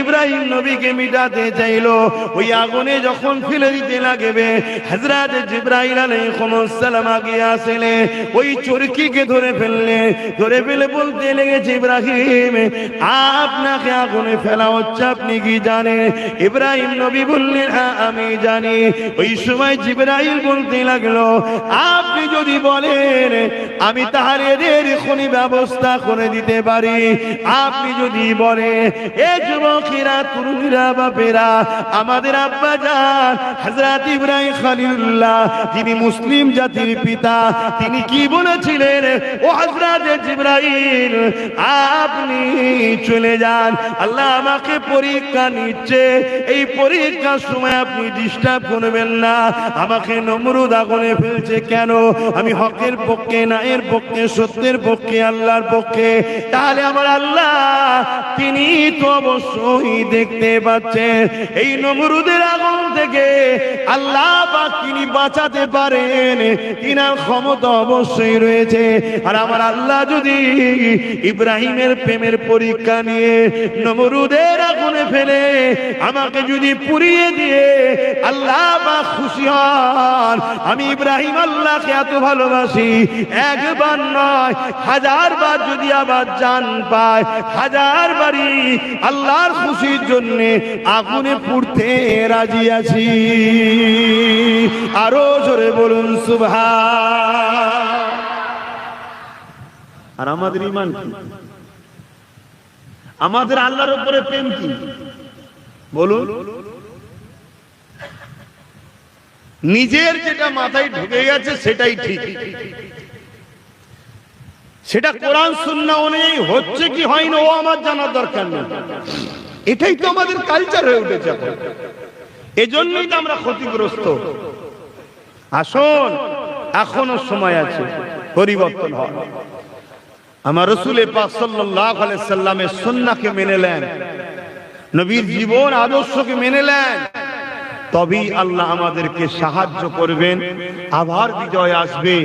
ইব্রাহিম নবীকে মিটাতে চাইলো, ওই আগুনে যখন ফেলে দিতে লাগবে, হযরত জিবরাইল আলাইহিস সালাম আগে আসলে ওই চরকিকে ধরে ফেলে বলতে লেগেছে, ইব্রাহিম আপনাকে আগুনে ফেলা হচ্ছে, আপনি কি জানেন? ইব্রাহিম নবী বললেন, হ্যাঁ আমি জানি। ওই সময় জিবরাইল বলতে লাগলো, আপনি যদি বলেন আমি তাহলে এদের এখনই ব্যবস্থা করে দিতে পারি। আপনি যদি বলেন, এ যুবকেরা, তরুণীরা, বাপেরা, আমাদের আব্বা জান হযরত ইব্রাহিম খলিলুল্লাহ, তিনি মুসলিম জাতির পিতা, তিনি কি বলেছিলেন? ও হযরত জিবরাইল, আপনি চলে যান, আল্লাহ আমাকে পরীক্ষা নিচ্ছে, এই পরীক্ষার সময় আপনি ডিস্টার্ব করবেন না। আমাকে নমরুদ আগুনে ফেলছে কেন? আমি হকের পক্ষে, ন্যায়ের পক্ষে, সত্যের পক্ষে, আল্লাহর পক্ষে। তাহলে আমার আল্লাহ তিনি তো অবশ্যই দেখতে পাচ্ছেন, এই নমরুদের আগুন থেকে আল্লাহ পাক তিনি বাঁচাতে পারেন, তিনার ক্ষমতা অবশ্যই রয়েছে। আর আমার আল্লাহ যদি ইব্রাহিমের প্রেমের পরীক্ষা নিয়ে নমরুদের আগুনে ফেলে আমাকে যদি পুড়িয়ে দিয়ে আল্লাহ পাক খুশি হন, আমি ইব্রাহিম আল্লাহকে এত ভালোবাসি, একবার নয় হাজার বার যদি আবার জান পায়, হাজার বারই আল্লাহর খুশির জন্য আগুনে পুড়তে রাজি আছি। আরো জোরে বলুন সুবহান। আর আমাদের ঈমান কি? আমাদের আল্লাহর উপরে প্রেম কি বলুন? নিজের যেটা মাথায় ঢুকে গেছে সেটাই ঠিক, সেটা কোরআন সুন্নাহ অনুযায়ী হচ্ছে কি হয় না ও আমার জানার দরকার নেই। এটাই তো আমাদের কালচার হয়ে উঠেছে এখন, এজন্যই তো আমরা ক্ষতিগ্রস্ত। আসুন, এখনো সময় আছে, পরিবর্তন হয়। আমার রাসূল পাক সাল্লাল্লাহু আলাইহি সাল্লামের সুন্নাহকে মেনে নেন, নবীর জীবন আদর্শকে মেনে নেন, তবেই আল্লাহ আমাদেরকে সাহায্য করবেন। আবার বিজয় আসবে,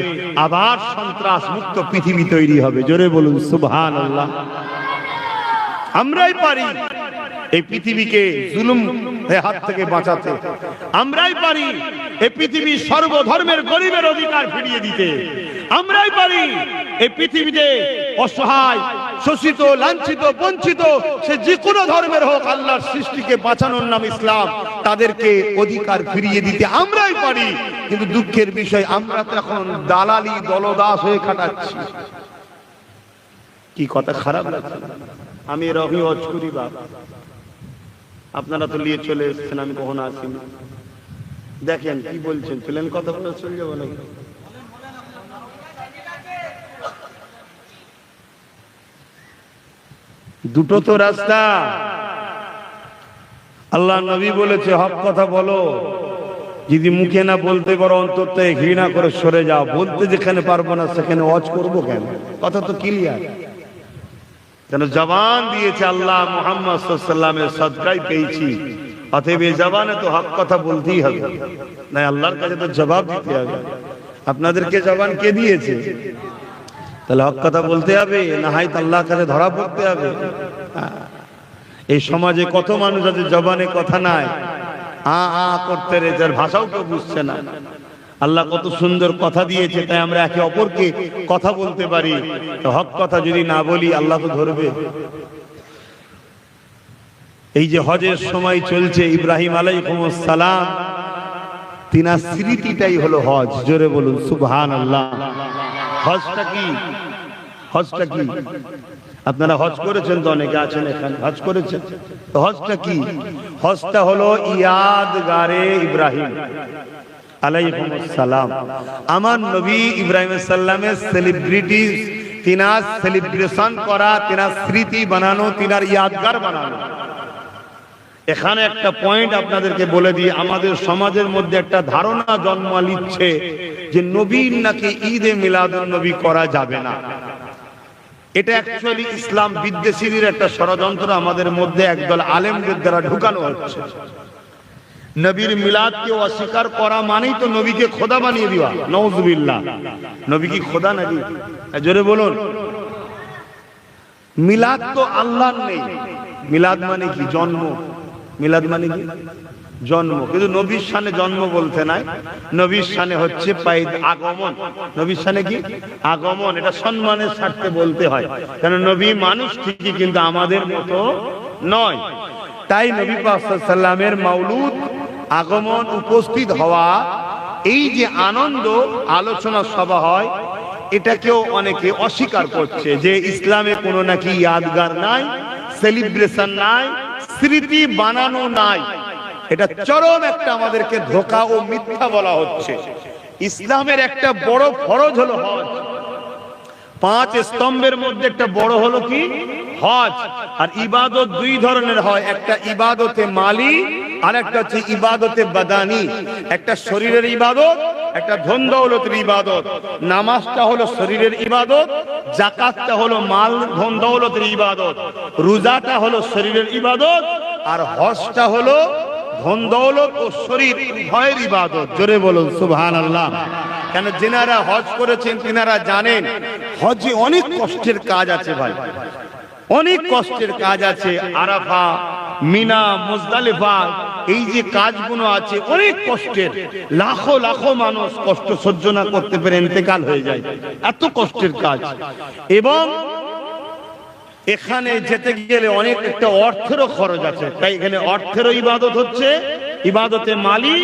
আবার সন্ত্রাস মুক্ত পৃথিবী তৈরি হবে। জোরে বলুন সুবহানাল্লাহ। আমরাই পারি এই পৃথিবীকে জুলুম হাত থেকে বাঁচাতে, আমরাই পারি এই পৃথিবীর সর্বধর্মের গরিবের অধিকার ফিরিয়ে দিতে, আমরাই পারি এই পৃথিবীতে অসহায়, শোষিত, লাঞ্ছিত, বঞ্চিত, সে যে কোনো ধর্মের হোক, আল্লাহর সৃষ্টিকে বাঁচানোর নাম ইসলাম, তাদেরকে অধিকার ফিরিয়ে দিতে আমরাই পারি। কিন্তু দুঃখের বিষয়, আমরা তো এখন দালালি দলদাস হয়ে কাটাচ্ছি। কি কথা খারাপ লাগছে? আমি রবি হজ করি, বাপ আপনারা তো নিয়ে চলে এসছেন, আমি কখনো আসিনি। দেখেন কি বলছেন, চলেন কথা বলে চলে যাবো নাকি? দুটো তো রাস্তা। আল্লাহ নবী বলেছে হক কথা বলো, যদি মুখে না বলতে পারো অন্তর থেকে ঘৃণা করে সরে যাও। বলতে যেখানে পারবো না সেখানে ওয়াজ করবো কেন? কথা তো ক্লিয়ার। কেন জবান দিয়েছে আল্লাহ, মুহাম্মদ সাল্লাল্লাহু আলাইহি ওয়াসাল্লামের সদকায় পেয়েছি, অতএব এই জবানে তো হক কথা বলতেই হবে, না আল্লাহর কাছে তো জবাব দিতে হবে। আপনাদেরকে জবান কে দিয়েছে? তাহলে হক কথা বলতে হবে, না হয় আল্লাহর কাছে ধরা পড়তে হবে। এই সমাজে কত মানুষ আছে জবানে কথা নাই, আ আ করতে রে, যার ভাষাও কেউ বুঝছে না। আল্লাহ কত সুন্দর কথা দিয়েছে, তাই আমরা একে অপরকে কথা বলতে পারি। তো হক কথা যদি না বলি আল্লাহ তো ধরবে। এই যে হজের সময় চলছে, ইব্রাহিম আলাইহিস সালাম, তিনার স্মৃতিটাই হলো হজ। জোরে বলুন সুবহানাল্লাহ। হজটা কি? হজটা কি? আপনারা হজ করেছেন তো, অনেকে আছেন এখানে হজ করেছেন, তো হজটা কি? হজটা হলো ইয়াদগারে ইব্রাহিম আলাইহিস সালাম। আমার নবী ইব্রাহিম সাল্লামের সেলিব্রিটি, তিনার সেলিব্রেশন করা, তিনার স্মৃতি বানানো, তিনার ইয়াদগার বানানো। এখানে একটা পয়েন্ট আপনাদেরকে বলে দিই, আমাদের সমাজের মধ্যে একটা ধারণা জন্ম নিচ্ছে যে নবীর নাকি ঈদে মিলাদুন নবী করা যাবে না। এটা অ্যাকচুয়ালি ইসলাম বিদ্বেষীদের একটা ষড়যন্ত্র আমাদের মধ্যে একদল আলেমদের দ্বারা ঢুকানো হচ্ছে। নবীর মিলাদকে অস্বীকার করা মানেই তো নবীকে খোদা বানিয়ে দেওয়া। নাউযুবিল্লাহ। নবী কি খোদা নাকি? জোরে বলুন। মিলাদ তো আল্লাহর নেই, মিলাদ মানে কি? জন্ম। মিলাদ মানে কি? জন্ম। কিন্তু নবীর শানে জন্ম বলতে নাই, নবীর শানে হচ্ছে আগমন। নবীর শানে কি? আগমন। এটা সম্মানের স্বার্থে বলতে হয়, কারণ নবী মানুষ ঠিকই, কিন্তু আমাদের মতো নয়। তাই নবী পাক সাল্লাল্লাহু আলাইহি ওয়াসাল্লামের মাউলুদ, আগমন, উপস্থিত হওয়া, এই যে আনন্দ আলোচনা সভা হয়, এটাকেও অনেকে অস্বীকার করছে যে ইসলামে কোনো নাকি ইয়াদগার নাই, সেলিব্রেশন নাই, স্মৃতি বানানো নাই। এটা চরম একটা আমাদেরকে ধোঁকা ও মিথ্যা বলা হচ্ছে। ইসলামের একটা বড় ফরজ হলো হজ। 5 স্তম্ভের মধ্যে একটা বড় হলো কি? হজ। আর ইবাদত দুই ধরনের হয়, একটা ইবাদতে মালি আর একটা হচ্ছে ইবাদতে বাদানি। একটা শরীরের ইবাদত, একটা ধন দৌলতের ইবাদত। নামাজটা হলো শরীরের ইবাদত, যাকাতটা হলো মাল ধন দৌলতের ইবাদত, রোজাটা হলো শরীরের ইবাদত, আর হজটা হলো ধন দৌলত ও শরীর উভয়ের ইবাদত। জোরে বলুন সুবহানাল্লাহ। কেন যিনারা হজ করেছেন তিনারা জানেন হজে অনেক কষ্টের কাজ আছে ভাই, অনেক কষ্টের কাজ আছে। আরাফা, মিনা, মুজদালিফা, এই যে কাজগুলো আছে অনেক কষ্টের। লাখো লাখো মানুষ কষ্ট সহ্য না করতে পেরে ইন্তেকাল হয়ে যায়, এত কষ্টের কাজ। এবং এখানে যেতে গেলে অনেক একটা অর্থেরও খরচ আছে। তাই এখানে অর্থেরও ইবাদত হচ্ছে, ইবাদতে মালি,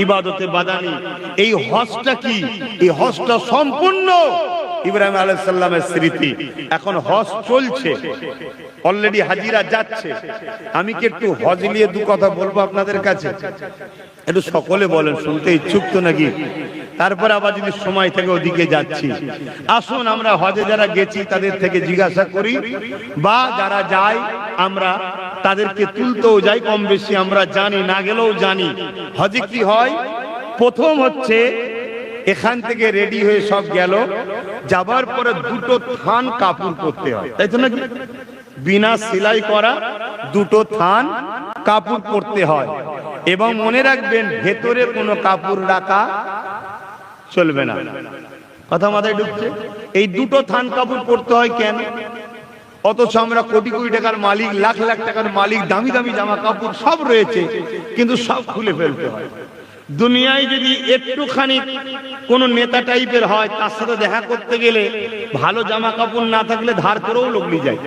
ইবাদতে বাদানি। এই হজটা কি? এই হজটা সম্পূর্ণ ইব্রাহিম আলাইহিস সালামের স্মৃতি। এখন হজ চলছে, অলরেডি হাজিরা যাচ্ছে। আমি কি একটু হজ নিয়ে দু কথা বলবো আপনাদের কাছে? একটু সকলে বলেন, শুনতে ইচ্ছুক তো নাকি? তারপর আবার যদি সময় থেকে ওদিকে যাচ্ছি, আসুন আমরা হজে যারা গেছি তাদের থেকে জিজ্ঞাসা করি, বা যারা যায় আমরা তাদেরকে তুলতেও যাই, কম বেশি আমরা জানি, না গেলেও জানি হজে কি হয়। প্রথম হচ্ছে এখান থেকে রেডি হয়ে সব গেল, যাবার পরে দুটো থান কাপড় পরতে হয়, তাই তো নাকি? বিনা সেলাই করা দুটো থান কাপড় পরতে হয়। এবং মনে রাখবেন ভেতরে কোনো কাপড় রাখা চলবে না। কথা মাথায় ঢুকছে? এই দুটো থান কাপড় পরতে হয় কেন? অথচ আমরা কোটি কোটি টাকার মালিক, লাখ লাখ টাকার মালিক, দামি দামি জামা কাপড় সব রয়েছে, কিন্তু সব খুলে ফেলতে হয়। দুনিয়ায় যদি একটুখানি কোন নেতা টাইপের হয়, তার সাথে দেখা করতে গেলে ভালো জামা কাপড় না থাকলে ধার করেও লোক নিয়ে যায়।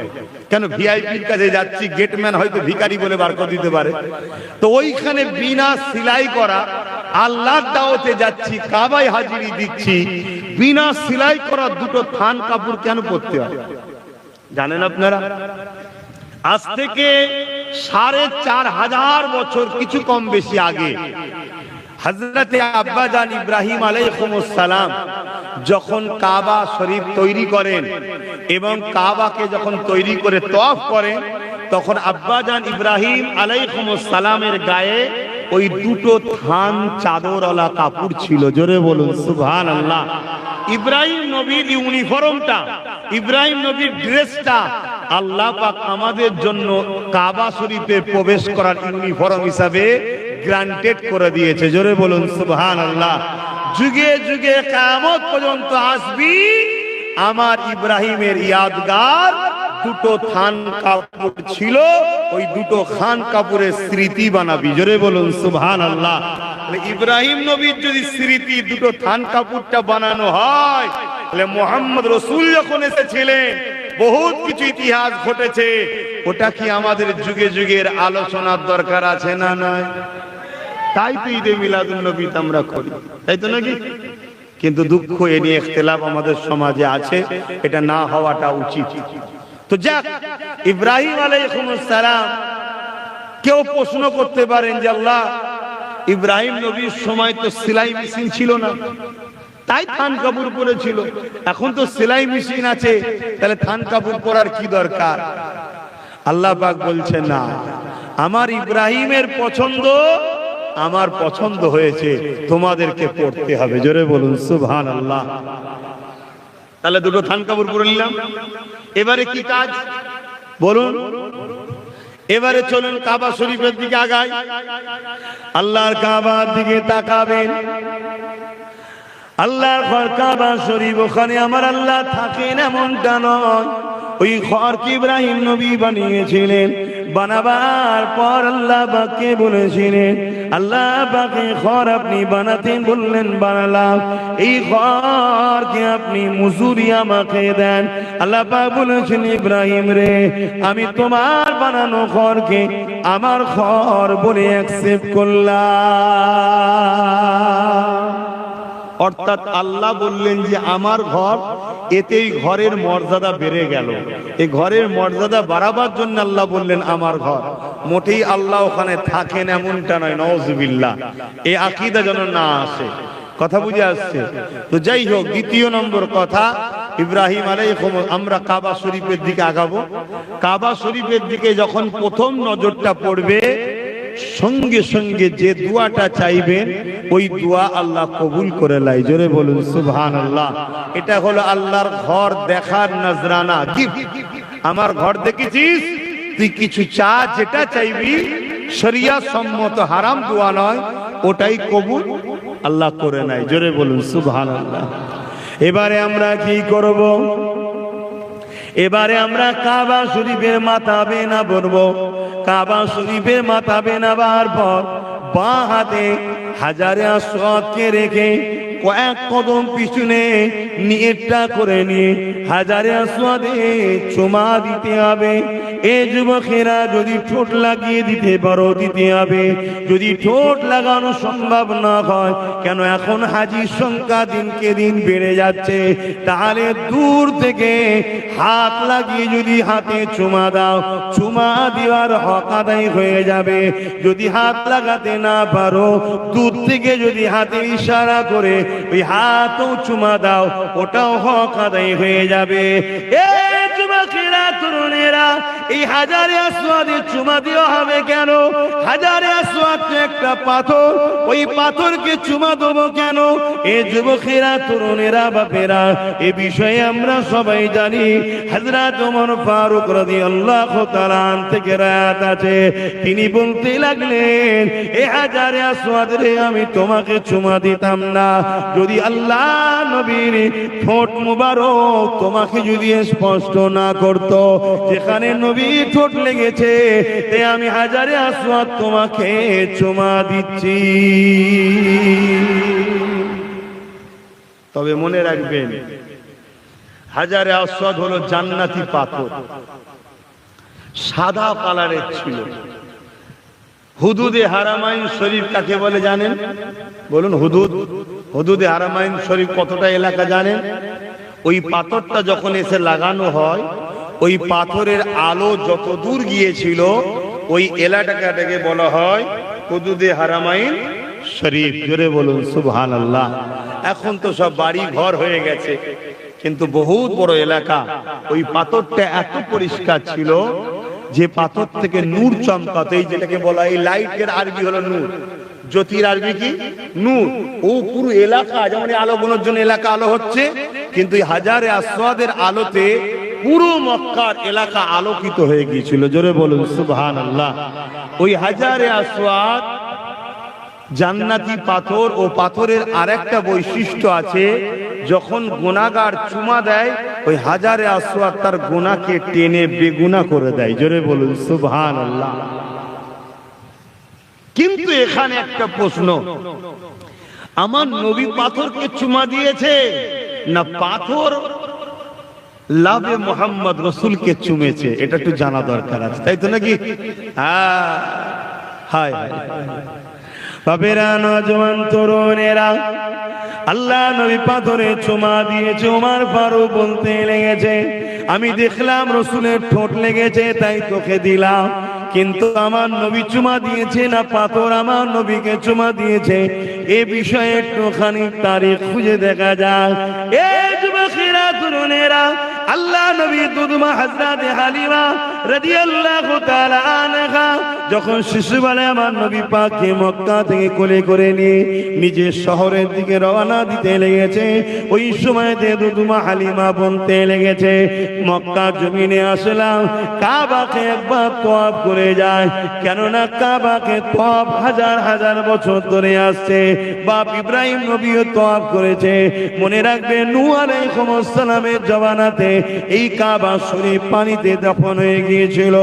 কেন? ভিআইপির কাছে যাচ্ছি, গেটম্যান হয়তো ভিখারি বলে বার করে দিতে পারে। তো ওইখানে বিনা সেলাই করা, আল্লাহর দাওয়াতে যাচ্ছি, কাবায় হাজিরি দিচ্ছি, বিনা সেলাই করা দুটো থান কাপড় কেন পরতে হয় জানেন আপনারা? আজ থেকে 4500 বছর কিছু কম বেশি আগে হযরতে আব্বাজান ইব্রাহিম আলাইহিস সালাম যখন কাবা শরীফ তৈরি করেন এবং কাবাকে যখন তৈরি করে তওয়াফ করেন, তখন আব্বাজান ইব্রাহিম আলাইহিস সালামের গায়ে ওই দুটো থান চাদরওয়ালা কাপড় ছিল। জোরে বলুন সুবহানাল্লাহ। ইব্রাহিম নবীর ইউনিফর্মটা, ইব্রাহিম নবীর ড্রেসটা আল্লাহ পাক আমাদের জন্য কাবা শরীফে প্রবেশ করার ইউনিফর্ম হিসাবে গ্রান্টেড করে দিয়েছে। জোরে বলুন সুবহানাল্লাহ। যুগে যুগে কিয়ামত পর্যন্ত আসবি, আমার ইব্রাহিমের ইয়াদগার দুটো থান কাপড় ছিল, ওই দুটো খান কাপড়ের স্মৃতি বানাবি। জোরে বলুন সুবহানাল্লাহ। ইব্রাহিম নবীর যদি স্মৃতি দুটো থান কাপড়টা বানানো হয়, তাহলে মুহাম্মদ রাসূল যখন এসেছিলেন বহুত কিছু ইতিহাস ঘটেছে। ওটা কি আমাদের যুগে যুগের আলোচনার দরকার আছে না নয়? তাই তো ঈদে মিলাদুন নবী আমরা করি, তাই তো নাকি? কিন্তু দুঃখ এ নিয়ে ইখতিলাফ আমাদের সমাজে আছে, এটা না হওয়াটা উচিত। তো যাক, ইব্রাহিম আলাইহিস সালাম, কেউ প্রশ্ন করতে পারেন যে আল্লাহ, ইব্রাহিম নবীর সময় তো সেলাই মেশিন ছিল না, তাই থান কাপড় পরেছিল। এখন তো সেলাই মেশিন আছে, তাহলে থান কাপড় পরার কি দরকার? আল্লাহ পাক বলছেন না, আমার ইব্রাহিমের পছন্দ আমার পছন্দ হয়েছে, তোমাদেরকে পড়তে হবে। জোরে বলুন সুবহানাল্লাহ। তাহলে দুটো থান কাপড় পরে নিলাম, এবারে কি কাজ বলুন? এবারে চলুন কাবা শরীফের দিকে আগাই। আল্লাহর কাবার দিকে তাকাবেন, আল্লাহর ঘর কাবা শরীফ, ওখানে আমার আল্লাহ থাকেন এমনটা নয়। ওই ঘরকে ইব্রাহিম নবী বানিয়েছিলেন, বানাবার পর আল্লাহ পাককে বলেছিলেন, আল্লাহ পাকে ঘর আপনি বানাতেন, বললেন বানালাম। এই ঘরকে আপনি মজুরি আমাকে দেন। আল্লাহ পাক বলেছেন, ইব্রাহিম রে, আমি তোমার বানানো ঘরকে আমার ঘর বলে অ্যাকসেপ্ট করলাম। অর্থাৎ আল্লাহ বললেন যে আমার ঘর, এতেই ঘরের মর্যাদা বেড়ে গেল। এই ঘরের মর্যাদা বাড়াবার জন্য আল্লাহ বললেন আমার ঘর। মোটেই আল্লাহ ওখানে থাকেন এমনটা নয়, নাউজুবিল্লাহ। এই আকীদা যেন না আসে। কথা বুঝে আসছে তো? যাই হোক, দ্বিতীয় নম্বর কথা, ইব্রাহিম আলাইহিস সালাম, আমরা কাবা শরীফের দিকে আগাবো। কাবা শরীফের দিকে যখন প্রথম নজরটা পড়বে, সঙ্গে সঙ্গে যে দোয়াটা চাইবেন ওই দোয়া আল্লাহ কবুল করে লাই। জোরে বলুন সুবহানাল্লাহ। এটা হলো আল্লাহর ঘর দেখার নজরানা গিফট। আমার ঘর দেখেছিস, তুই কিছু চা, যেটা চাইবি শরিয়ত সম্মত, হারাম দোয়া নয়, ওটাই কবুল আল্লাহ করে নাই। জোরে বলুন সুবহানাল্লাহ। এবারে আমরা কি করব? এবারে আমরা কাবা শরীফের মাথা বেনা পড়ব। কাবা শরীফের মাথা বেনাবার পর বাঁ হাতে হাজারে আসওয়াদকে রেখে কয়েক কদম পিছনে নিয়তটা করে নিয়ে হাজারে আসওয়াদে চুমা দিতে হবে। এই যুবকেরা যদি ঠোঁট লাগিয়ে দিতে পারো দিতে হবে। যদি ঠোঁট লাগানো সম্ভব না হয়, কেন এখন হাজির সংখ্যা দিনকে দিন বেড়ে যাচ্ছে, তাহলে দূর থেকে হাত লাগিয়ে যদি হাতে চুমা দাও, চুমা দেওয়ার হক আদায় হয়ে যাবে। যদি হাত লাগাতে না পারো, দূর থেকে যদি হাতে ইশারা করে ওই হাতও চুমা দাও, ওটাও হক আদায় হয়ে যাবে। এই যুবকেরা, তরুণেরা, এই হাজারে আসওয়াদে চুমা দেওয়া হবে কেন? হাজারে আসওয়াদ তো একটা পাথর, ওই পাথরকে চুমা দেবো কেন? এই যুবকেরা, তরুণেরা, বাপেরা, এ বিষয়ে আমরা সবাই জানি। হযরত ওমর ফারুক রাদিয়াল্লাহু তাআলা থেকে রায়াত আছে, তিনি বলতে লাগলেন, এই হাজারে আসওয়াদ রে, আমি তোমাকে চুমা দিতাম না যদি আল্লাহ নবীর ঠোঁট মুবারক তোমাকে যদি স্পষ্ট না করত। যেখানে নবী ঠোঁট লেগেছে, তে আমি হাজারে আসওয়াদ তোমাকে চুমা দিচ্ছি। তবে মনে রাখবেন, হাজারে আসওয়াদ হলো জান্নাতি পাথর, সাদা কালারের ছিল। হুদুদে হারামাইন শরীফ কাকে বলে জানেন? বলুন, হুদুদ। হুদুদে হারামাইন শরীফ কতটা এলাকা জানেন? ওই পাথরটা যখন এসে লাগানো হয়, ওই পাথরের আলো যত দূর গিয়েছিল, ওই এলাকাটাকে বলা হয় হুদুদে হারামাইন শরীফ। জোরে বলুন সুবহানাল্লাহ। এখন তো সব বাড়ি ঘর হয়ে গেছে, কিন্তু বহুত বড় এলাকা। ওই পাথরটা এত পরিষ্কার ছিল যে পাথর থেকে নূর চমকাতো। এই যেটাকে বলা, এই লাইটের আরবি হলো নূর, জ্যোতির আরবি কি? নূর। ও পুরো এলাকা, যেমন আলো গোনার জন্য এলাকা আলো হচ্ছে, কিন্তু এই হাজারে আসওয়াদের আলোতে পুরো মক্কার এলাকা আলোকিত হয়ে গিয়েছিল। জোরে বলুন সুবহানাল্লাহ। ওই হাজারে আসওয়াদ জান্নাতি পাথর। ও পাথরের আরেকটা বৈশিষ্ট্য আছে, যখন গুনাহগার চুমা দেয়, ওই হাজারে আসওয়াদ তার গুনাহকে টেনে বেগুনা করে দেয়। জোরে বলুন সুবহানাল্লাহ। কিন্তু এখানে একটা প্রশ্ন, আমার নবী পাথরকে চুমা দিয়েছে না পাথর লাভে মোহাম্মদ রসুলকে চুমেছে? এটা একটু জানা দরকার আছে, তাই তো নাকি? হ্যাঁ, হায় বাবেরা, নওজওয়ান, তরুণেরা, আল্লাহ নবী পাথরে চুমা দিয়েছে। ওমর ফারুক বলতে লেগেছে, আমি দেখলাম রসুলের ঠোঁট লেগেছে, তাই তোকে দিলাম। কিন্তু আমার নবী চুমা দিয়েছে না পাথর আমার নবীকে চুমা দিয়েছে, এ বিষয়ে একটুখানি তারিখ খুঁজে দেখা যায়। এই যুবকেরা, তরুণেরা, আল্লাহ নবী দুধমা হযরত হালিমা রাদিয়াল্লাহু তাআলা আনহা যখন শিশুবেলায় আমার নবী পাককে মক্কা থেকে কোলে করে নিয়ে নিজের শহরের দিকে রওনা দিতে লেগেছে, ওই সময়তে দুদুমা হালিমা বলতে লেগেছে, মক্কা জমিনে আসলাম, কাবাকে একবার তওয়াফ করে যায়। কেননা কাবাকে তওয়াফ হাজার হাজার বছর ধরে আসছে। বাপ ইব্রাহিম নবীও তওয়াফ করেছে। মনে রাখবে নূহ আলাইহিস সালামের জমানাতে এই কাবা শরীফ পানিতে দফন হয়ে গিয়েছিল।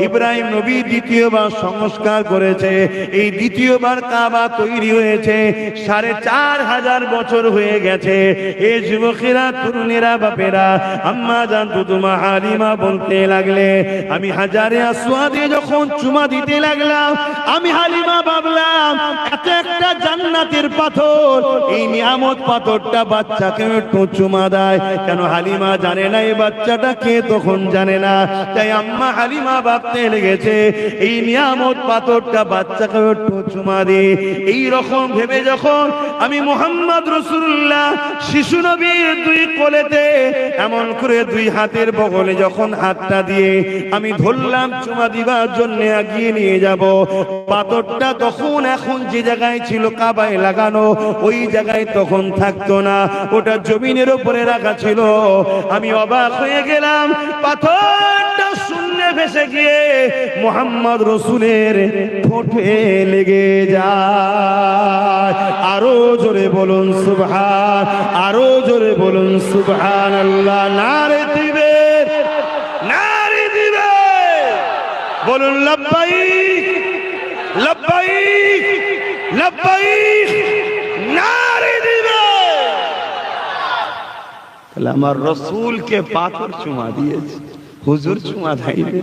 ইব্রাহিম নবী দ্বিতীয়বার সংস্কার করেছে। এই দ্বিতীয়বার কাবা তৈরি হয়েছে। ৪,৫০০ বছর হয়ে গেছে। এই যুবকেরা, তরুণেরা, বাপেরা, আম্মা জান দুদুমা হালিমা বলতে লাগলে, আমি হাজারে আসওয়াদে যখন চুমা দিতে লাগলাম, আমি হালিমা ভাবলাম একটা জান্নাতের পাথর, এই নিয়ামত পাথরটা বাচ্চাকে একটু চুমা দেয়। কেন হালিমা জানে না এই বাচ্চাটা কে, তখন জানে না। তাই আম্মা হালিমা ভাবতে লেগেছে এই নিয়ামত পাথরটা বাচ্চাকে একটু চুমা দিয়ে। এই রকম ভেবে যখন আমি মুহাম্মদ রাসূলুল্লাহ শিশু নবীর দুই কোলেতে এমন করে দুই হাতের বগলে যখন হাতটা দিয়ে আমি ধরলাম চুমা দিবার জন্য এগিয়ে নিয়ে যাব, পাথরটা তখন এখন যে জায়গায় ছিল কাবায় লাগানো, ওই জায়গায় তখন থাকতো না, ওটা জমিনের উপরে রাখা ছিল। আমি অবাক হয়ে গেলাম, পাথরটা শূন্যে ভেসে গিয়ে মুহাম্মদ রাসূলের ঠোঁটে লেগে যায়। আরো জোরে বলুন সুবহান, আরো জোরে বলুন সুবহানাল্লাহ। নারে দিবে, নারে দিবে, বলুন লব্বাইক লব্বাইক লব্বাইক, নারে দিবে। তাহলে আমার রাসূলকে পাথর চুমা দিয়েছে, হুজুর চুমা দেয়নি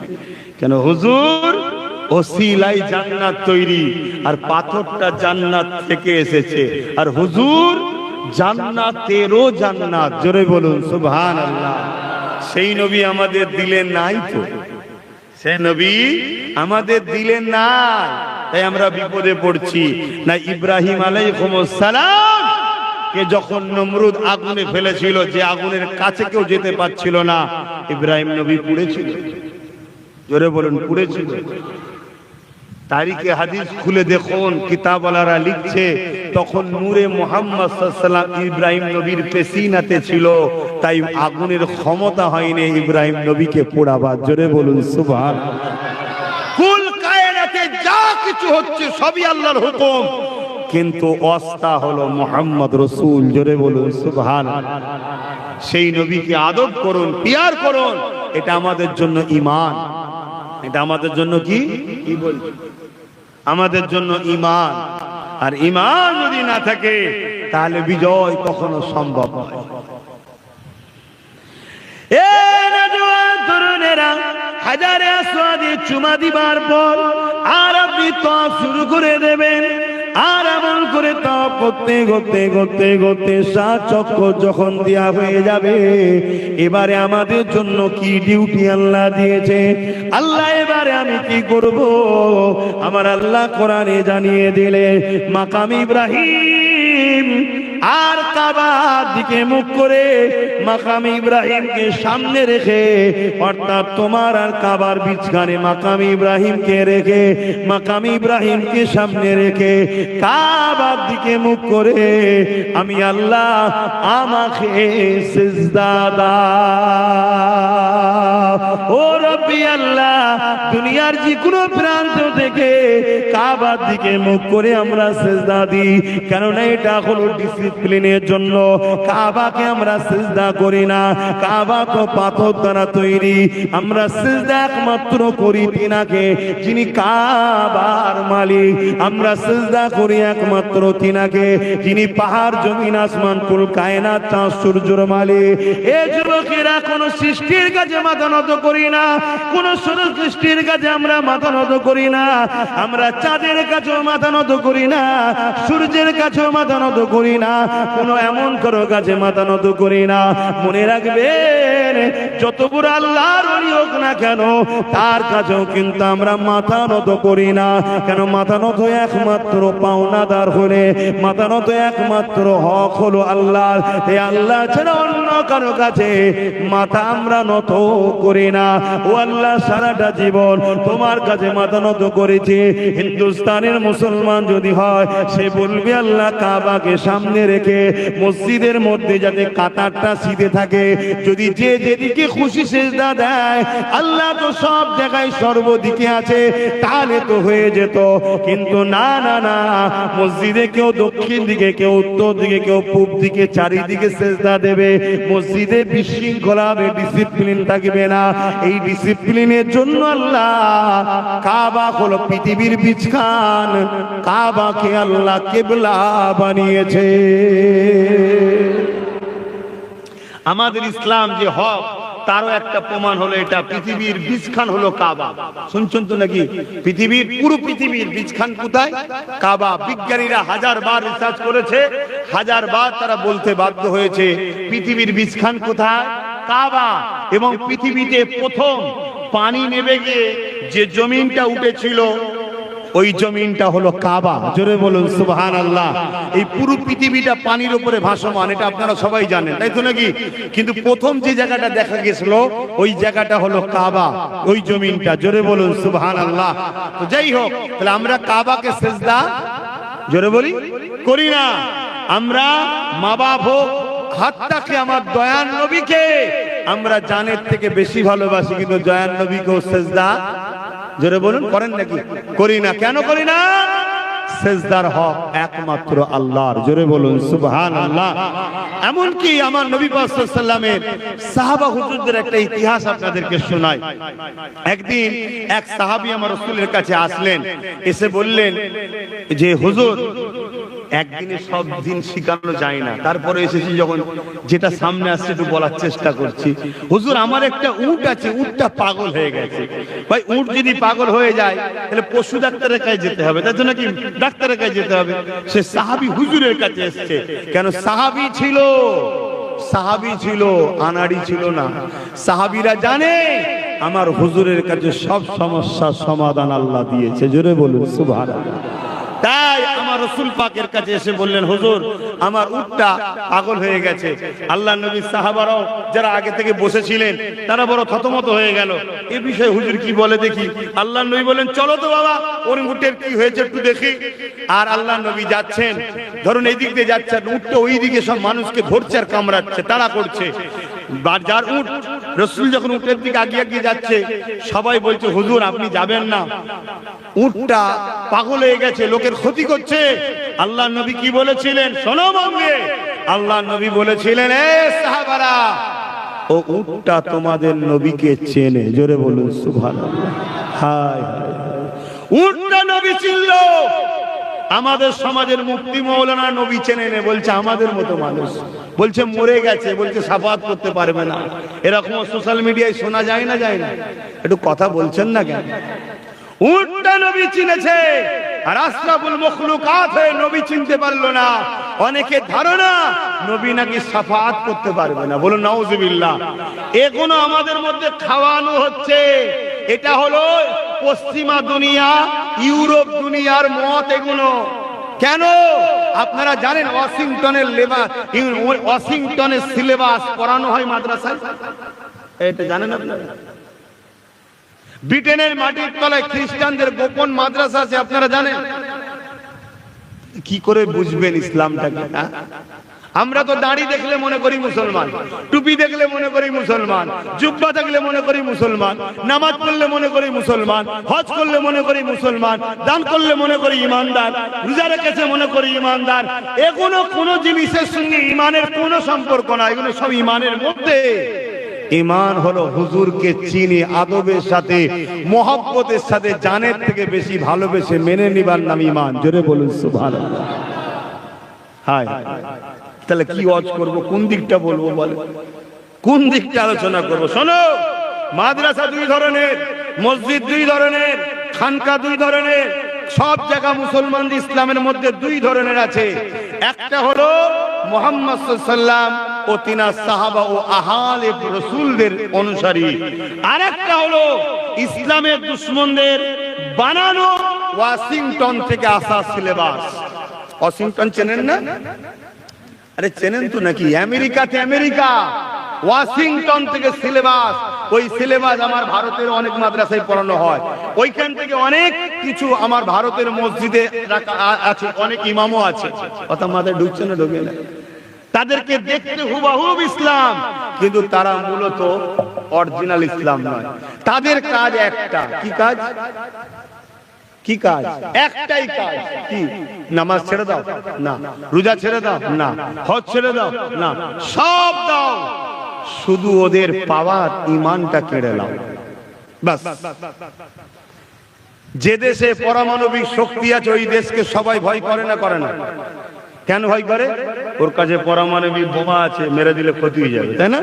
কেন? হুজুর ওসিলাই জান্নাত তৈরি, আর পাথরটা জান্নাত থেকে এসেছে, আর হুজুর জান্নাতেরও জান্নাত। জোরে বলুন সুবহানাল্লাহ। সেই নবী আমাদের দিলে নাই তো, সেই নবী আমাদের দিলে নাই, তাই আমরা বিপদে পড়ছি। না ইব্রাহিম আলাইহিস সালাম কে যখন নমরুদ আগুনে ফেলেছিল, যে আগুনের কাছে কেউ যেতে পারছিল না, ইব্রাহিম নবী পুড়েছিল। জোরে বলুন পুড়েছিল। তারিখে হাদিস খুলে দেখুন, কিতাবওয়ালারা লিখছে তখন নূরে মুহাম্মদ সাল্লাল্লাহু আলাইহি ওয়াসাল্লাম ইব্রাহিম নবীর পেশিনাতে ছিল, তাই আগুনের ক্ষমতা হয়নি ইব্রাহিম নবীকে পোড়াবার। জোরে বলুন সুবহানাল্লাহ। কুল কায়নাতে যা কিছু হচ্ছে সবই আল্লাহর হুকুম, কিন্তু ওয়াস্তা হলো মুহাম্মদ রাসূল। জোরে বলুন সুবহানাল্লাহ। সেই নবীকে আদব করুন, পিয়ার করুন, এটা আমাদের জন্য ঈমান। এটা আমাদের জন্য কি বলবো? আমাদের জন্য ঈমান। আর ঈমান যদি না থাকে তাহলে বিজয় কখনো সম্ভব নয়। এ নওজোয়ান তরুণেরা, হাজারে আসওয়াদে চুমা দিবার পর আর আপনি তওয়াফ শুরু করে দেবেন। আর এমন করে তওয়াফ করতে করতে করতে করতে 7 চক্কর যখন দেয়া হয়ে যাবে, এবারে আমাদের জন্য কি ডিউটি আল্লাহ দিয়েছে? আল্লাহ এবারে আমি কি করব? আমার আল্লাহ কোরআনে জানিয়ে দিলে, মাকাম ইব্রাহিম আর কাবার দিকে মুখ করে মাকাম ইব্রাহিমকে সামনে রেখে, অর্থাৎ তোমার আর কাবার বিচখানে মাকাম ইব্রাহিমকে রেখে, মাকাম ইব্রাহিমকে সামনে রেখে কাবার দিকে মুখ করে আমি আল্লাহ আমাকে সিজদা দাও। ও রব্বি আল্লাহ, দুনিয়ার যে কোনো প্রান্ত থেকে কাবার দিকে মুখ করে আমরা সিজদা দিই, কেননা এটা হলো ডিসিপ্লিনের জন্য। কাবাকে আমরা সিজদা করি না, কাবা তো পাথর দ্বারা তৈরি। আমরা সিজদা একমাত্র করি তিনাকে, যিনি কাবার মালিক। আমরা সিজদা করি একমাত্র তিনাকে, যিনি পাহাড় জমিন আসমান কুল কায়নাত চাঁদ সূর্যের মালিক। এই যুবকেরা, কোন সৃষ্টির কাছে মাথা নত করি না, কোন সৃষ্টির কাছে আমরা মাথা নত করি না। আমরা চাঁদের কাছেও মাথা নত করি না, সূর্যের কাছেও মাথা নত করি না, কোন এমন কারো কাছে মাথা নত করি না। মনে রাখবেন, যত বড় আল্লাহর ওলি হোক না কেন, তার কাছেও কিন্তু আমরা মাথা নত করি না। কেন? মাথা নত একমাত্র পাওনাদার হলে, মাথা নত একমাত্র হক হলো আল্লাহর। এই আল্লাহ ছাড়া অন্য এখনো কারো কাছে মাথা আমরা নত করি না। ও আল্লাহ, সারাটা জীবন তোমার কাছে মাথা নত করেছে। হিন্দুস্তানের মুসলমান যদি হয়, সে বলবে আল্লাহ কাবাকে সামনে রেখে মসজিদের মধ্যে যাতে কাতারটা সিধে থাকে, যদি যে যেদিকে খুশি সেজদা দেয়, আল্লাহ তো সব জায়গায় সর্বদিকে আছে, তাহলে তো হয়ে যেত। কিন্তু না না না, মসজিদে কেউ দক্ষিণ দিকে, কেউ উত্তর দিকে, কেউ পূব দিকে, চারিদিকে সেজদা দেবে। মসজিদে বিশৃঙ্খলা হবে, ডিসিপ্লিন থাকবে না। এই ডিসিপ্লিনের জন্য আল্লাহ কাবা হলো পৃথিবীর বীজখান, কাবাকে আল্লাহ কিবলা বানিয়েছে। আমাদের ইসলাম যে হক, তারও একটা প্রমাণ হলো এটা, পৃথিবীর বীজখান হলো কাবা। শুনছেন তো নাকি? পৃথিবীর, পুরো পৃথিবীর বীজখান কোথায়? কাবা। বিজ্ঞানীরা 1000 বার রিসার্চ করেছে, 1000 বার তারা বলতে বাধ্য হয়েছে পৃথিবীর বীজখান কোথায়? কাবা। এবং পৃথিবীতে প্রথম পানি নেমে গিয়ে যে জমিনটা উঠেছিল, ওই জমিনটা হলো কাবা। জোরে বলুন সুবহানাল্লাহ। এই পুরো পৃথিবীটা পানির উপরে ভাসমান, এটা আপনারা সবাই জানেন, তাই তো নাকি? কিন্তু প্রথম যে জায়গাটা দেখা গেছিল, ওই জায়গাটা হলো কাবা, ওই জমিনটা। জোরে বলুন সুবহানাল্লাহ। তো যাই হোক, তাহলে আমরা কাবাকে সিজদা, জোরে বলি, করি না। আমরা মা বাপ হোক, হাত্তাকে আমার দয়ার নবীকে আমরা জানের থেকে বেশি ভালোবাসি, কিন্তু দয়ার নবীকেও সিজদা, জোরে বলুন, করেন নাকি? করি না। কেন করি না? সিজদার হক একমাত্র আল্লাহর। জোরে বলুন সুবহানাল্লাহ। এমনকি আমার নবী পাক সাল্লাল্লাহু আলাইহি ওয়াসাল্লামের সাহাবা হুজুরদের একটা ইতিহাস আপনাদেরকে শোনাই। একদিন এক সাহাবী আমার রাসূলের কাছে আসলেন, এসে বললেন যে হুজুর, একদিনে সব দিন শিখানো যায় না, তারপরে এসেছি যখন যেটা সামনে আসছে একটু বলার চেষ্টা করছি। হুজুর, আমার একটা উট আছে, উটটা পাগল হয়ে গেছে। ভাই, উট যদি পাগল হয়ে যায় তাহলে পশু ডাক্তারের কাছে যেতে হবে, তাই তো নাকি? ডাক্তারের কাছে যেতে হবে। সে সাহাবী হুজুরের কাছে এসেছে। কেন? সাহাবী ছিল, সাহাবী ছিল, আনাড়ি ছিল না। সাহাবীরা জানে আমার হুজুরের কাছে সব সমস্যার সমাধান আল্লাহ দিয়েছে। জোরে বলুন সুবহানাল্লাহ। তাই আমার রাসূল পাকের কাছে এসে বললেন, হুজুর, আমার উটটা পাগল হয়ে গেছে। আল্লাহ নবী সাহাবারাও যারা আগে থেকে বসেছিলেন, তারা বড় থতমত হয়ে গেল। এই বিষয়ে হুজুর কি বলে দেখি। আল্লাহ নবী বলেন, চলো তো বাবা, ওর উটের কি হয়েছে একটু দেখি। আর আল্লাহ নবী যাচ্ছেন, ধরুন এই দিক দিয়ে যাচ্ছেন, উটটা ওই দিকে সব মানুষকে ধরছে আর কামড়াচ্ছে, তাড়া করছে। যার উট, রাসূল যখন উটের দিকে আগিয়ে আগিয়ে যাচ্ছে, সবাই বলছে, হুজুর আপনি যাবেন না, উটটা পাগল হয়ে গেছে, লোকের ক্ষতি করছে। আল্লাহ নবী কি বলেছিলেন? শোনো বন্ধু, আল্লাহ নবী বলেছিলেন, এ সাহাবারা, ও উটটা তোমাদের নবীকে চেনে। জোরে বলুন সুবহানাল্লাহ। হায় হায়, উটটা নবী চিনল। আমাদের সমাজের মুফতি মাওলানা নবী চেনে না, বলছে আমাদের মতো মানুষ, বলছে মরে গেছে, বলছে শাফাআত করতে পারবে না। এরকম সোশ্যাল মিডিয়ায় শোনা যায় না, যায় না? একটু কথা বলছেন না কেন? উটটা নবী চিনেছে, আর আশরাফুল মখলুকাত হয়ে নবী চিনতে পারলো না। অনেকে ধারণা নবী নাকি শাফাআত করতে পারবে না। বলুন নাউজুবিল্লাহ। এগুলো আমাদের মধ্যে খাওয়ানো হচ্ছে। এটা হলো পশ্চিমা দুনিয়া, ইউরোপ দুনিয়ার মত। এগুলো কেন? আপনারা জানেন ওয়াশিংটনের সিলেবাস পড়ানো হয় মাদ্রাসায়, এটা জানেন আপনারা? ব্রিটেনের মাটির তলায় খ্রিস্টানদের গোপন মাদ্রাসা আছে, আপনারা জানেন? কি করে বুঝবেন ইসলামটাকে? আমরা তো দাড়ি দেখলে মনে করি মুসলমান, টুপি দেখলে মনে করি মুসলমান, জুব্বা থাকলে মনে করি মুসলমান, নামাজ পড়লে মনে করি মুসলমান, হজ করলে মনে করি মুসলমান, দান করলে মনে করি ইমানদার, রোজা রেখেছে মনে করি ইমানদার। এগুলো কোনো জিনিসের সঙ্গে ইমানের কোনো সম্পর্ক না, এগুলো সব ইমানের মধ্যে। ঈমান হলো হুজুরকে চিনি আদবের সাথে, মোহাব্বতের সাথে, জানের থেকে বেশি ভালোবেসে মেনে নিবার নাম ঈমান। জোরে বলুন সুবহানাল্লাহ। হায়, তাহলে কি ওয়াজ করব, কোন দিকটা বলবো বলে, কোন দিকটা আলোচনা করব? শোনো, মাদ্রাসা দুই ধরনের, মসজিদ দুই ধরনের, খানকা দুই ধরনের। সব জায়গা মুসলমানদের ইসলামের মধ্যে দুই ধরনের আছে। একটা হলো মুহাম্মদ সাল্লাল্লাহু আলাইহি ওয়াসাল্লাম ও তিনার সাহাবা ও আহলে রাসূলদের অনুসারী। আরেকটা হলো ইসলামের দুশমনদের বানানো ওয়াশিংটন থেকে আসা সিলেবাস। ওয়াশিংটন চেনেন না? আরে চেনেন তো নাকি, আমেরিকাতে আমেরিকা ওয়াশিংটন থেকে সিলেবাস, ওই সিলেবাস আমার ভারতের অনেক মাদ্রাসায় পড়ানো হয়, ওইখান থেকে অনেক কিছু আমার ভারতের মসজিদে আছে, অনেক ইমামও আছে। কথা মাথায় ঢুকছে না? ঢুকে না। তাদেরকে দেখতে হুবহুব ইসলাম, কিন্তু তারা মূলত অরিজিনাল ইসলাম নয়। তাদের কাজ একটা, কি কাজ? কি কাজ? একটাই কাজ, কি? নামাজ ছেড়ে দাও না, রোজা ছেড়ে দাও না, হজ ছেড়ে দাও না, সব দাও, শুধু ওদের পাওয়ার ঈমানটা কেড়ে নাও, বাস। যে দেশে পারমাণবিক শক্তি আছে ওই দেশকে সবাই ভয় করে না? করে না? কেন ভয় করে? ওর কাছে পারমাণবিক বোমা আছে, মেরে দিলে ক্ষতি হয়ে যাবে, তাই না?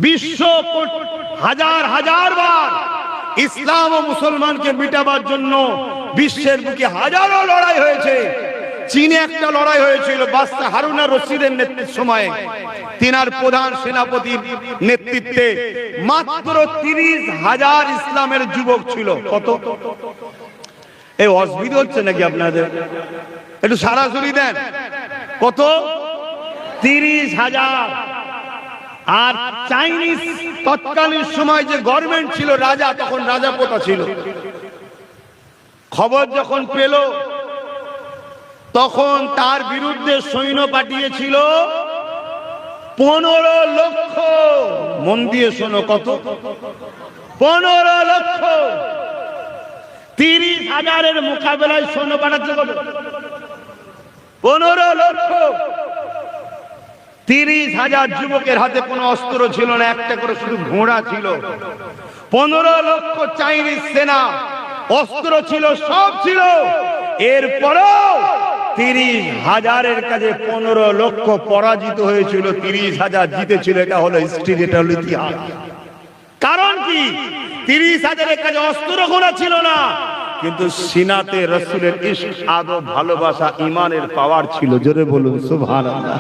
বিশ্ব হাজার হাজার বার ইসলাম ও মুসলমানকে মিটাবার জন্য বিশ্বের বুকে হাজারো লড়াই হয়েছে। চীনে একটা লড়াই হয়েছিল বাদশা হারুন আর রশিদের নেতৃত্বের সময়, তিনার প্রধান সেনাপতির নেতৃত্বে মাত্র 30,000 ইসলামের যুবক ছিল। কত? এই অসুবিধা হচ্ছে নাকি আপনাদের? একটু সরাসরি দেন। কত? 30,000। আর চাইনিজ তৎকালীন সময় যে গভর্নমেন্ট ছিল, রাজা, তখন রাজাপোতা ছিল, খবর যখন পেল তখন তার বিরুদ্ধে সৈন্য পাঠিয়েছিল 15 লক্ষ। মন দিয়ে শোনো, কত? 15 লক্ষ। 30,000-এর মোকাবেলায় সৈন্য পাঠাচ্ছে কত? 15 লক্ষ। 30,000 যুবকের হাতে কোনো অস্ত্র ছিল না, একটা করে শুধু ঘোড়া ছিল। 15 লক্ষ চাইনিজ সেনা, অস্ত্র ছিল, সব ছিল। এরপরেও 30,000-এর কাছে 15 লক্ষ পরাজিত হয়েছিল, 30,000 জিতেছিল। এটা হলো হিস্ট্রি, এটা হলো ইতিহাস। কারণ কি? 30,000-এর কাছে অস্ত্র ঘোড়া ছিল না, কিন্তু সিনাতে রাসূলের ইশক, আদব, ভালোবাসা, ঈমানের পাওয়ার ছিল। জোরে বলুন সুবহানাল্লাহ।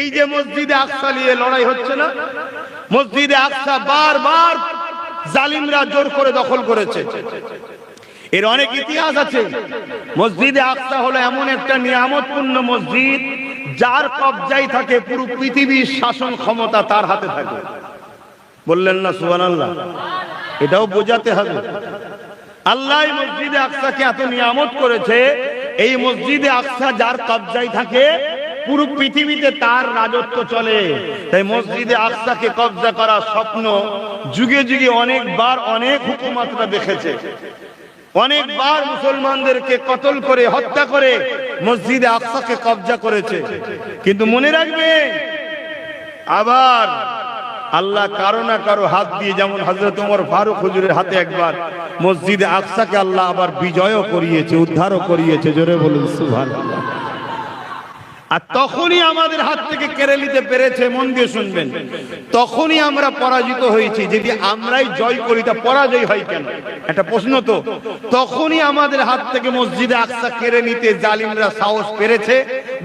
এই যে মসজিদে আকসা নিয়ে লড়াই হচ্ছে না, মসজিদে আকসা বারবার জালিমরা জোর করে দখল করেছে। এর অনেক ইতিহাস আছে। মসজিদে আকসা হলো এমন একটা নিয়ামতপূর্ণ মসজিদ, যার কবজায় থাকে পুরো পৃথিবীর শাসন ক্ষমতা তার হাতে থাকে। বললেন না সুবহানাল্লাহ? এটাও বোঝাতে হবে। আল্লাহ মসজিদে আকসাকে এত নিয়ামত করেছে, এই মসজিদে আকসা যার কবজায় থাকে পুরো পৃথিবীতে তার রাজত্ব চলে। তাই মসজিদে আকসাকে কবজা করার স্বপ্ন যুগে যুগে অনেকবার অনেক হুকুমতরা দেখেছে। অনেকবার মুসলমানদেরকে কতল করে, হত্যা করে মসজিদে আকসাকে কবজা করেছে। কিন্তু মনে রাখবে, আবার আল্লাহ কারো না কারো হাত দিয়ে, যেমন হযরত ওমর ফারুক হুজুরের হাতে একবার মসজিদে আকসাকে আল্লাহ আবার বিজয়ও করিয়েছে, উদ্ধারও করিয়েছে। জোরে বলুন সুবহানাল্লাহ। আর তখনই আমাদের হাত থেকে কেড়ে নিতে পেরেছে। মন দিয়ে শুনবেন, তখনই আমরা পরাজিত হয়েছি। যদি আমরাই জয় করি তা পরাজয় হয় কেন? একটা প্রশ্ন তো। তখনই আমাদের হাত থেকে মসজিদে আকসা কেড়ে নিতে জালিমরা সাহস পেরেছে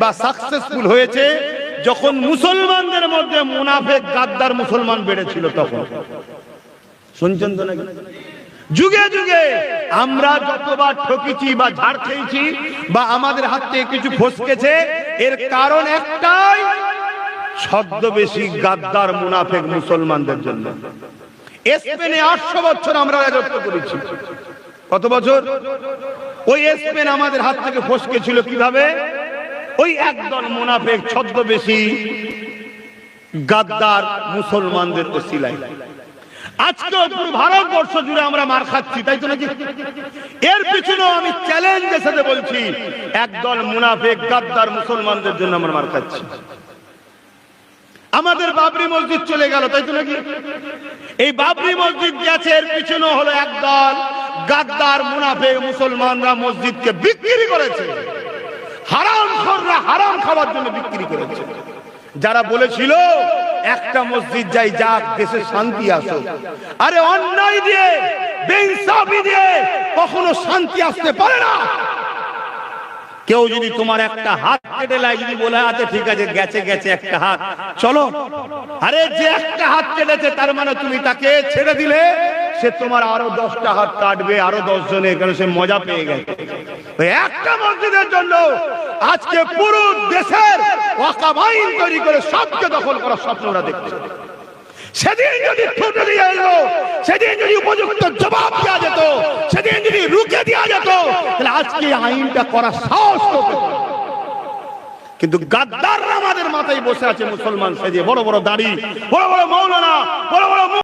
বা সাকসেসফুল হয়েছে যখন মুসলমানদের মধ্যে মুনাফিক গাদ্দার মুসলমান বেড়েছিল। তখন শুনছেন তো নাকি? যুগে যুগে আমরা যতবার ঠকেছি বা ঝাড় খেয়েছি বা আমাদের হাত থেকে কিছু ফসকেছে, এর কারণ একটাই, ছদ্মবেশী গাদ্দার মুনাফিক মুসলমানদের জন্য। স্পেনে 800 বছর আমরা রাজত্ব করেছি। কত বছর? ওই স্পেন আমাদের হাত থেকে ফসকেছিল কিভাবে? ওই একদল মুনাফিক ছদ্মবেশী গাদ্দার মুসলমানদের ওসিলায়। আজকে পুরো ভারতবর্ষ জুড়ে আমরা মার খাচ্ছি, তাই তো নাকি? এর পিছনে আমি চ্যালেঞ্জের সাথে বলছি, একদল মুনাফিক গাদ্দার মুসলমানদের জন্য আমরা মার খাচ্ছি। আমাদের বাবরি মসজিদ চলে গেল, তাই তো নাকি? এই বাবরি মসজিদ গেছে, এর পিছনে হলো একদল গাদ্দার মুনাফিক মুসলমানরা মসজিদকে বিক্রি করেছে। হারামখোররা হারাম খাওয়ার জন্য বিক্রি করেছে। যারা বলেছিল একটা মসজিদ যাই, যাক, দেশে শান্তি আসুক। আরে অন্যায় দিয়ে, বেইনসাফি দিয়ে কখনো শান্তি আসতে পারে না। কেউ যদি তোমার একটা হাত কেটে লাই, যদি বলে আচ্ছা ঠিক আছে, গেছে গেছে একটা হাত, চলো। আরে যে একটা হাত কেটেছে তার মানে তুমি তাকে ছেড়ে দিলে সে তোমার আরো 10টা হাত কাটবে, আরো 10 জনের, কারণ সে মজা পেয়ে গেছে। একটা মসজিদের জন্য আজকে পুরো দেশের ওয়াকফ আইন তৈরি করে সবকে দখল করার স্বপ্ন ওরা দেখছে। সেদিন যদি ঠুটে দিয়ে এলো, সেদিন যদি উপযুক্ত জবাব দেওয়া যেত, সেদিন যদি রুখে দেওয়া যেত, তাহলে আজকে আইনটা করার সাহস হতো। কিন্তু গাদ্দাররা আমাদের মাথায় বসে আছে, মুসলমান সেজে, বড় বড় দাড়ি, বড় বড় মৌলানা, বড় বড়